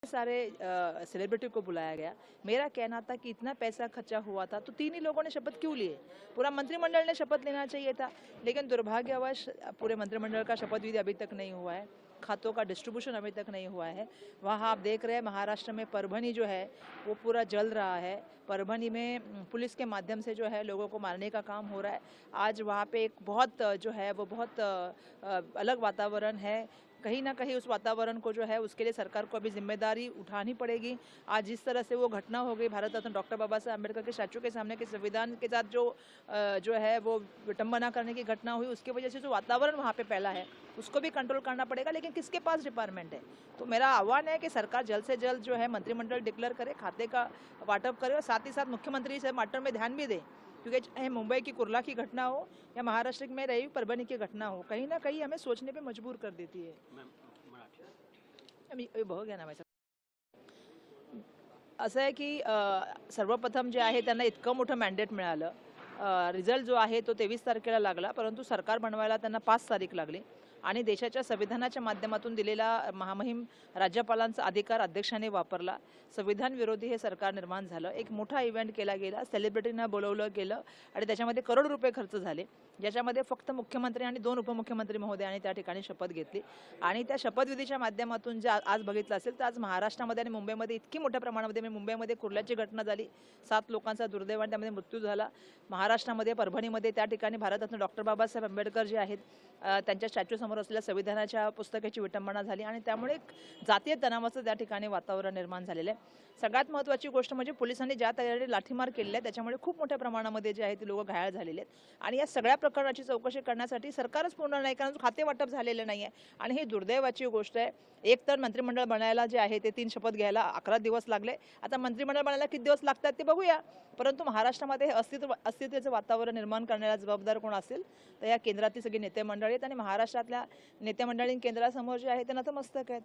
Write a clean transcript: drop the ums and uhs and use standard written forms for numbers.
सारे सेलिब्रिटी को बुलाया गया। मेरा कहना था कि इतना पैसा खर्चा हुआ था तो 3 ही लोगों ने शपथ क्यों लिए? पूरा मंत्रिमंडल ने शपथ लेना चाहिए था। लेकिन दुर्भाग्यवश पूरे मंत्रिमंडल का शपथ विधि अभी तक नहीं हुआ है। खातों का डिस्ट्रीब्यूशन अभी तक नहीं हुआ है। वहाँ आप देख रहे हैं महाराष्ट्र में परभनी जो है वो पूरा जल रहा है। परभनी में पुलिस के माध्यम से जो है लोगों को मारने का काम हो रहा है। आज वहाँ पे एक बहुत जो है वो बहुत अलग वातावरण है। कहीं ना कहीं उस वातावरण को जो है उसके लिए सरकार को अभी जिम्मेदारी उठानी पड़ेगी। आज जिस तरह से वो घटना हो गई भारत रत्न डॉक्टर बाबा साहब अम्बेडकर के स्टैचू के सामने के संविधान के साथ जो है वो विटंबना करने की घटना हुई, उसकी वजह से जो वातावरण वहाँ पे फैला है उसको भी कंट्रोल करना पड़ेगा। लेकिन किसके पास डिपार्टमेंट है? तो मेरा आह्वान है कि सरकार जल्द से जल्द जो है मंत्रिमंडल डिक्लेयर करे, खाते का वाटअप करे और साथ ही साथ मुख्यमंत्री से मैटर में ध्यान भी दे, क्योंकि चाहे मुंबई की कुर्ला की घटना हो या महाराष्ट्र में रही परभनी की घटना हो, कहीं ना कहीं हमें सोचने पे मजबूर कर देती है। हो गया ना माझं असं आहे की सर्वप्रथम जे आहे त्यांना इतकं मोठं मॅन्डेट मिळालं। रिझल्ट जो आहे तो 23 तारखेला लागला, परंतु सरकार बनवायला त्यांना 5 तारीख लागली आणि देशाच्या संविधानाच्या माध्यमातून दिलेला महामहिम राज्यपालांचा अधिकार अध्यक्षांनी वापरला। संविधान विरोधी हे सरकार निर्माण झालं। एक मोठा इव्हेंट केला गेला, सेलिब्रिटींना बोलवलं गेलं आणि त्याच्यामध्ये करोड रुपये खर्च झाले, ज्याच्यामध्ये फक्त मुख्यमंत्री आणि 2 उपमुख्यमंत्री महोदयांनी त्या ठिकाणी शपथ घेतली। आणि त्या शपथविधीच्या माध्यमातून जे आज बघितलं असेल तर आज महाराष्ट्रामध्ये आणि मुंबईमध्ये इतकी मोठ्या प्रमाणामध्ये मुंबईमध्ये कुर्ल्याची घटना झाली, 7 लोकांचा दुर्दैवाने त्यामध्ये मृत्यू झाला। महाराष्ट्रामध्ये परभणीमध्ये त्या ठिकाणी भारतरत्न डॉक्टर बाबासाहेब आंबेडकर जे आहेत त्यांच्या स्टॅच्यू समोर असलेल्या संविधानाच्या पुस्तकाची विटंबना झाली आणि त्यामुळे एक जातीय तणावाचं त्या ठिकाणी वातावरण निर्माण झालेलं आहे। सगळ्यात महत्त्वाची गोष्ट म्हणजे पोलिसांनी ज्या तयारी लाठीमार केलेला आहे त्याच्यामुळे खूप मोठ्या प्रमाणामध्ये जे आहे ते लोक घायल झालेले आहेत आणि या सगळ्या प्रकरणाची चौकशी करण्यासाठी सरकारच पूर्ण नाही, कारण खाते वाटप झालेलं नाही आहे आणि ही दुर्दैवाची गोष्ट आहे। एक तर मंत्रिमंडळ बनायला जे आहे ते 3 शपथ घ्यायला 11 दिवस लागले। आता मंत्रिमंडळ बनायला किती दिवस लागतात ते बघूया, परंतु महाराष्ट्रामध्ये हे अस्तित्वाचं वातावरण निर्माण करण्याला जबाबदार कोण असेल तर या केंद्रातील सगळे नेते मंडळी आहेत आणि महाराष्ट्रातल्या नेते मंडळी केंद्रासमोर जे आहे ते नतमस्तक आहेत।